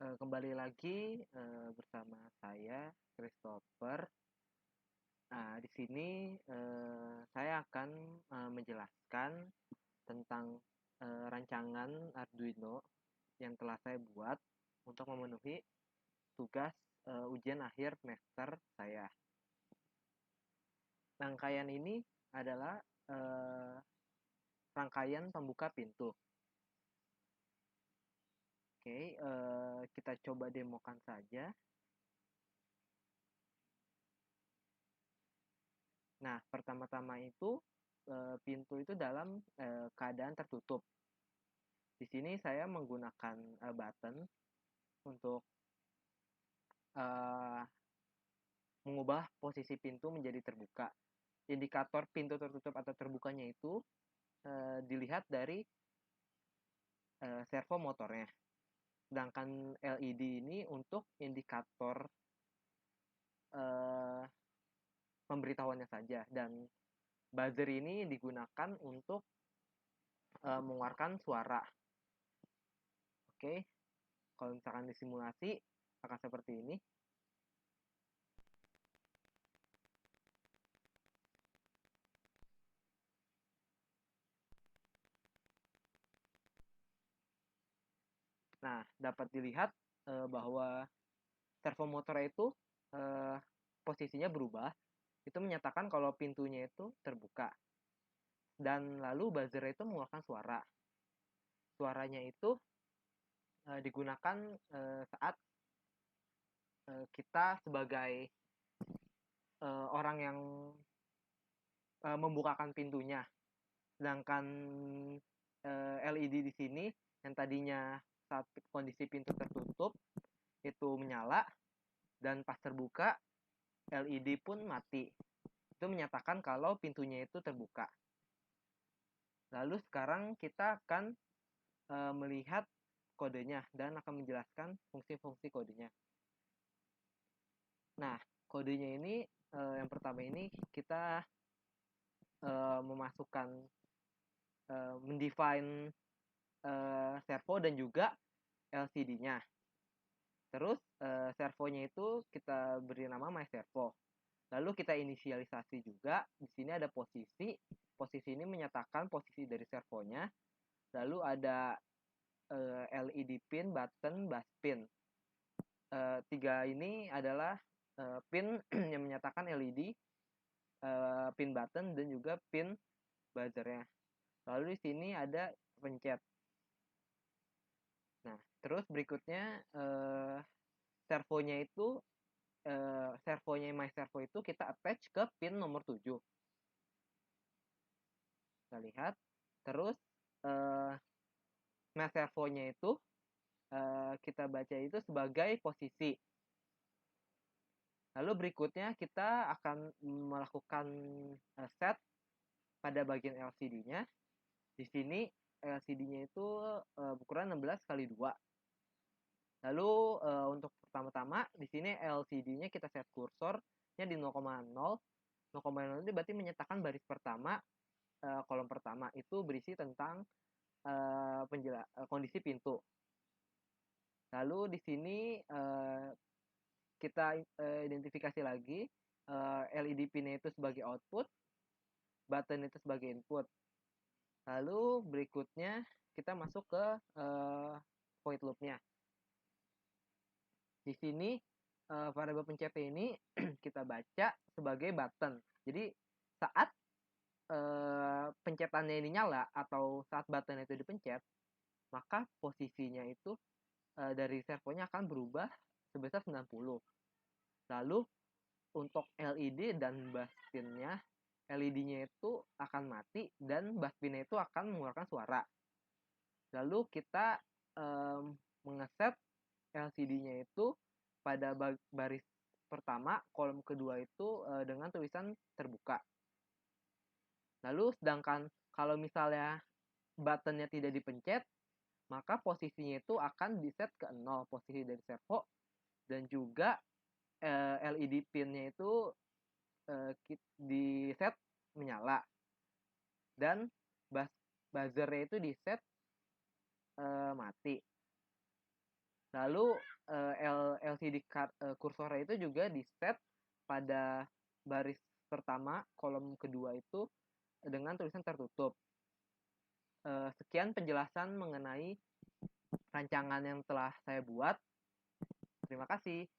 Kembali lagi bersama saya Christopher. Nah, di sini saya akan menjelaskan tentang rancangan Arduino yang telah saya buat untuk memenuhi tugas ujian akhir semester saya. Rangkaian ini adalah rangkaian pembuka pintu. Oke, kita coba demokan saja. Nah, pertama-tama itu pintu itu dalam keadaan tertutup. Di sini saya menggunakan button untuk uh, mengubah posisi pintu menjadi terbuka. Indikator pintu tertutup atau terbukanya itu dilihat dari servo motornya. Sedangkan LED ini untuk indikator uh, pemberitahuannya saja. Dan buzzer ini digunakan untuk mengeluarkan suara. Oke, kalau misalkan disimulasi akan seperti ini. Nah, dapat dilihat bahwa servomotor itu posisinya berubah. Itu menyatakan kalau pintunya itu terbuka. Dan lalu buzzer itu mengeluarkan suara. Suaranya itu digunakan saat kita sebagai orang yang membukakan pintunya. Sedangkan LED di sini yang tadinya saat kondisi pintu tertutup itu menyala, dan pas terbuka LED pun mati. Itu menyatakan kalau pintunya itu terbuka. Lalu sekarang kita akan melihat kodenya dan akan menjelaskan fungsi-fungsi kodenya. Nah, kodenya ini yang pertama ini kita memasukkan mendefine servo dan juga LCD-nya. Terus servonya itu kita beri nama myservo. Lalu kita inisialisasi juga. Di sini ada posisi. Posisi ini menyatakan posisi dari servonya. Lalu ada LED pin, button, bus pin. Tiga ini adalah pin yang menyatakan LED, pin button, dan juga pin buzzernya. Lalu di sini ada pencet. Nah, terus berikutnya servonya itu servonya myservo itu kita attach ke pin nomor 7. Kita lihat. Terus myservonya itu kita baca itu sebagai posisi. Lalu berikutnya kita akan melakukan set pada bagian LCD-nya. Di sini LCD-nya itu ukuran 16 kali 2. Lalu untuk pertama-tama di sini LCD-nya kita set kursornya di 0,0. 0,0 itu berarti menyatakan baris pertama, kolom pertama itu berisi tentang kondisi pintu. Lalu di sini kita identifikasi lagi LED pin itu sebagai output, button itu sebagai input. Lalu berikutnya kita masuk ke void loop-nya. Di sini variabel pencet ini kita baca sebagai button. Jadi saat pencetannya ini nyala atau saat button itu dipencet, maka posisinya itu dari servonya akan berubah sebesar 90. Lalu untuk LED dan bus pin-nya, LED-nya itu akan mati dan bus pin-nya itu akan mengeluarkan suara. Lalu kita mengeset LCD-nya itu pada baris pertama, kolom kedua itu dengan tulisan terbuka. Lalu sedangkan kalau misalnya buttonnya tidak dipencet, maka posisinya itu akan diset ke 0, posisi dari servo, dan juga LED pin-nya itu di set menyala, dan buzzernya itu di set mati. Lalu LCD kursornya itu juga di set pada baris pertama, kolom kedua itu dengan tulisan tertutup. Sekian penjelasan mengenai rancangan yang telah saya buat. Terima kasih.